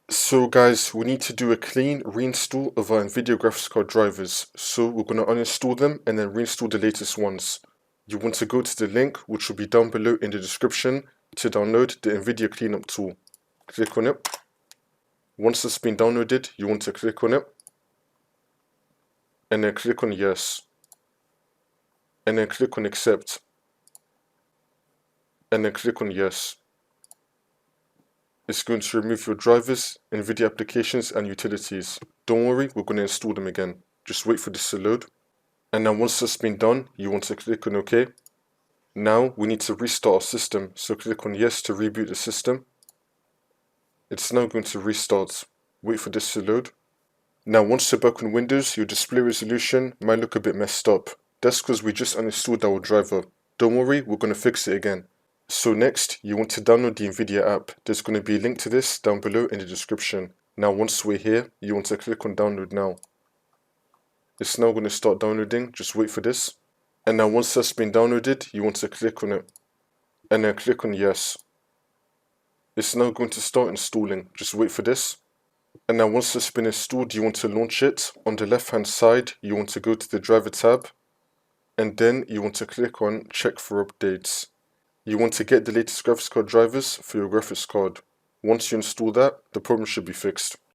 So guys, we need to do a clean reinstall of our NVIDIA graphics card drivers. So we're going to uninstall them and then reinstall the latest ones. You want to go to the link which will be down below in the description to download the NVIDIA cleanup tool. Click on it. Once it's been downloaded, you want to click on it and then click on yes and then click on accept and then click on yes. It's going to remove your drivers, NVIDIA applications and utilities. Don't worry, we're going to install them again. Just wait for this to load. And now once that's been done, you want to click on OK. Now we need to restart our system, so click on yes to reboot the system. It's now going to restart. Wait for this to load. Now once you're back on Windows, your display resolution might look a bit messed up. That's because we just uninstalled our driver. Don't worry, we're going to fix it again. So next, you want to download the NVIDIA app. There's going to be a link to this down below in the description. Now once we're here, you want to click on download now. It's now going to start downloading, just wait for this. And now once that's been downloaded, you want to click on it. And then click on yes. It's now going to start installing, just wait for this. And now once it's been installed, you want to launch it. On the left hand side, you want to go to the driver tab. And then you want to click on check for updates. You want to get the latest graphics card drivers for your graphics card. Once you install that, the problem should be fixed.